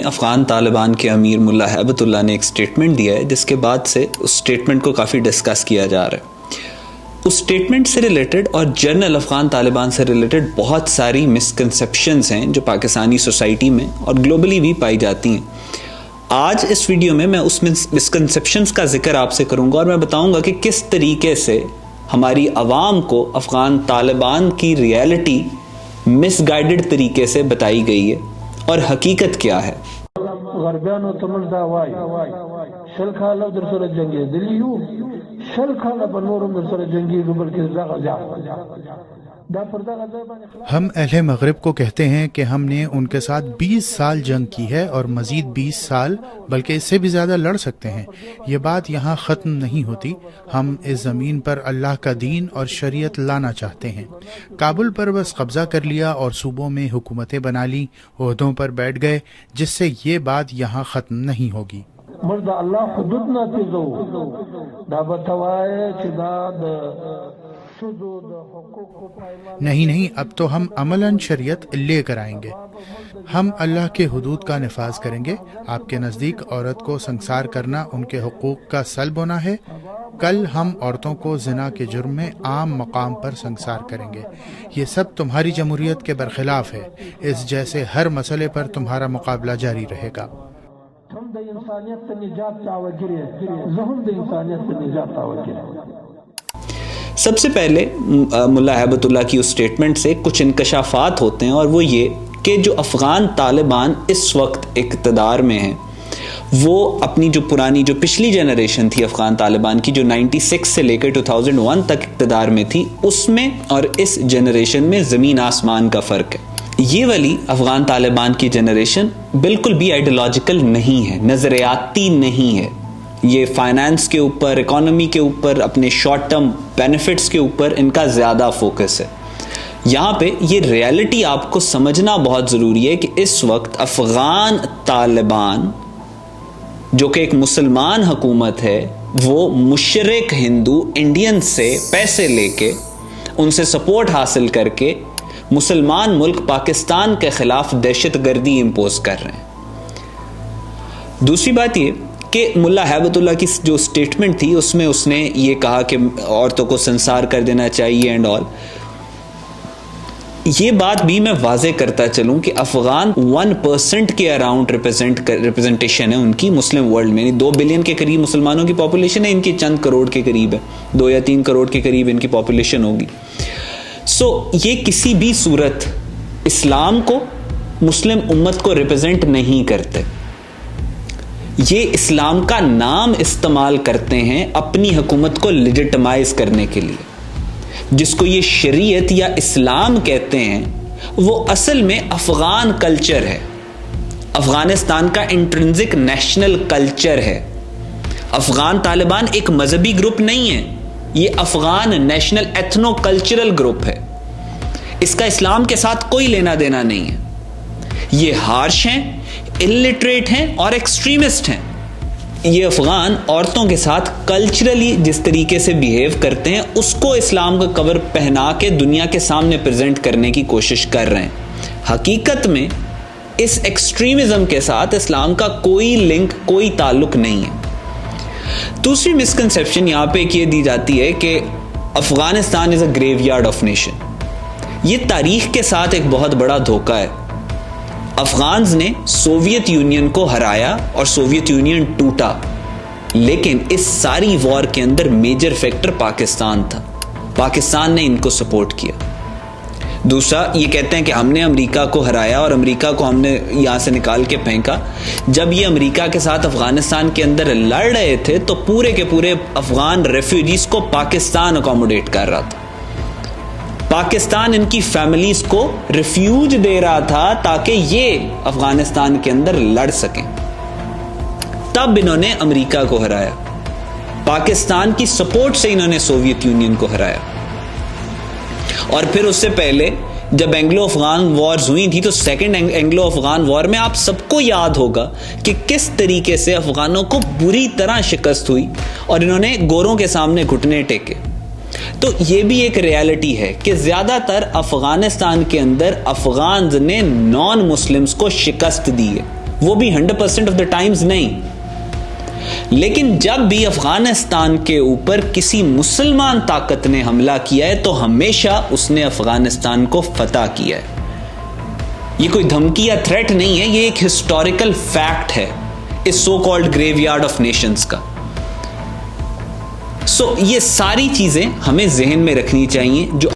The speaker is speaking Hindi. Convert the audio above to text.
अफ़गान तालिबान के अमीर मुल्ला हैबतुल्लाह ने एक स्टेटमेंट दिया है, जिसके बाद से उस स्टेटमेंट को काफ़ी डिस्कस किया जा रहा है। उस स्टेटमेंट से रिलेटेड और जनरल अफ़गान तालिबान से रिलेटेड बहुत सारी मिसकंसेप्शंस हैं जो पाकिस्तानी सोसाइटी में और ग्लोबली भी पाई जाती हैं। आज इस वीडियो में मैं उस मिसकंसेप्शंस का जिक्र आपसे करूंगा और मैं बताऊंगा कि किस तरीके से हमारी आवाम को अफ़गान तालिबान की रियलिटी मिसगाइडेड तरीके से बताई गई है और हकीकत क्या है। हम अहले मगरिब को कहते हैं कि हमने उनके साथ 20 साल जंग की है और मज़ीद 20 साल बल्कि इससे भी ज़्यादा लड़ सकते हैं। ये बात यहाँ ख़त्म नहीं होती। हम इस ज़मीन पर अल्लाह का दीन और शरीयत लाना चाहते हैं। काबुल पर बस कब्ज़ा कर लिया और सूबों में हुकूमतें बना ली, ओहदों पर बैठ गए, जिससे ये बात यहाँ ख़त्म नहीं होगी। नहीं, अब तो हम अमलन शरीयत लेकर आएंगे। हम अल्लाह के हुदूद का निफाज करेंगे। आपके नज़दीक औरत को संसार करना उनके हुकूक का सल्ब होना है। कल हम औरतों को जिना के जुर्म में आम मकाम पर संसार करेंगे। ये सब तुम्हारी जमहूरियत के बरखिलाफ है। इस जैसे हर मसले पर तुम्हारा मुकाबला जारी रहेगा। सबसे पहले मुल्ला हैबतुल्लाह की उस स्टेटमेंट से कुछ इंकशाफात होते हैं और वो ये कि जो अफ़गान तालिबान इस वक्त इक़्तिदार में है, वो अपनी जो पुरानी जो पिछली जनरेशन थी अफ़गान तालिबान की, जो 96 से लेकर 2001 तक इक़्तिदार में थी, उसमें और इस जनरेशन में ज़मीन आसमान का फ़र्क है। ये वाली अफ़गान तालिबान की जनरेशन बिल्कुल भी आइडियोलॉजिकल नहीं है, नज़रियाती नहीं है। ये फाइनेंस के ऊपर, इकोनॉमी के ऊपर, अपने शॉर्ट टर्म बेनिफिट्स के ऊपर इनका ज़्यादा फोकस है। यहाँ पे ये रियलिटी आपको समझना बहुत ज़रूरी है कि इस वक्त अफ़गान तालिबान जो कि एक मुसलमान हुकूमत है, वो मुशरिक हिंदू इंडियन से पैसे लेके, उनसे सपोर्ट हासिल करके मुसलमान मुल्क पाकिस्तान के खिलाफ दहशतगर्दी इम्पोज कर रहे हैं। दूसरी बात ये कि मुल्ला हैबतुल्लाह की जो स्टेटमेंट थी उसमें उसने ये कहा कि औरतों को संसार कर देना चाहिए एंड ऑल। ये बात भी मैं वाजे करता चलूं कि अफ़गान 1% के अराउंड रिप्रेजेंटेशन है उनकी मुस्लिम वर्ल्ड में। 2 बिलियन के करीब मुसलमानों की पॉपुलेशन है, इनकी चंद करोड़ के करीब है, 2 या 3 करोड़ के करीब इनकी पॉपुलेशन होगी। ये किसी भी सूरत इस्लाम को, मुस्लिम उम्मत को रिप्रेजेंट नहीं करते। ये इस्लाम का नाम इस्तेमाल करते हैं अपनी हुकूमत को लेजिटिमाइज करने के लिए। जिसको ये शरीयत या इस्लाम कहते हैं, वो असल में अफगान कल्चर है, अफगानिस्तान का इंट्रिंसिक नेशनल कल्चर है। अफगान तालिबान एक मजहबी ग्रुप नहीं है, ये Afghan national ethno cultural group है। इसका इस्लाम के साथ कोई लेना देना नहीं है। ये हार्श हैं, इलिटरेट हैं और एक्सट्रीमिस्ट हैं। ये अफगान औरतों के साथ कल्चरली जिस तरीके से बिहेव करते हैं, उसको इस्लाम का कवर पहना के दुनिया के सामने प्रेजेंट करने की कोशिश कर रहे हैं। हकीकत में इस एक्सट्रीमिज्म के साथ इस्लाम का कोई लिंक, कोई ताल्लुक नहीं है। दूसरी मिसकंसेप्शन यहां पे ये दी जाती है कि Afghanistan is a graveyard of nation. ये तारीख के साथ एक बहुत बड़ा धोखा है। अफगान्स ने सोवियत यूनियन को हराया और सोवियत यूनियन टूटा, लेकिन इस सारी वॉर के अंदर मेजर फैक्टर पाकिस्तान था। पाकिस्तान ने इनको सपोर्ट किया। दूसरा, ये कहते हैं कि हमने अमेरिका को हराया और अमेरिका को हमने यहां से निकाल के फेंका। जब ये अमेरिका के साथ अफगानिस्तान के अंदर लड़ रहे थे तो पूरे के पूरे अफगान रेफ्यूजीज को पाकिस्तान अकोमोडेट कर रहा था। पाकिस्तान इनकी फैमिलीज को रिफ्यूज दे रहा था ताकि ये अफगानिस्तान के अंदर लड़ सकें। तब इन्होंने अमेरिका को हराया। पाकिस्तान की सपोर्ट से इन्होंने सोवियत यूनियन को हराया। और फिर उससे पहले जब एंग्लो अफगान वॉर्स हुई थी तो सेकंड एंग्लो अफगान वॉर में आप सबको याद होगा कि किस तरीके से अफगानों को बुरी तरह शिकस्त हुई और इन्होंने गोरों के सामने घुटने टेके। तो ये भी एक रियलिटी है कि ज्यादातर अफगानिस्तान के अंदर अफगान ने नॉन मुस्लिम्स को शिकस्त दी है। वो भी 100% ऑफ द टाइम्स नहीं। लेकिन जब भी अफगानिस्तान के ऊपर किसी मुसलमान ताकत ने हमला किया है तो हमेशा उसने अफगानिस्तान को फतह किया है। ये कोई धमकी या थ्रेट नहीं है, ये एक हिस्टोरिकल फैक्ट है इस so called graveyard of Nations का। सो ये सारी चीजें हमें जहन में रखनी चाहिए। जो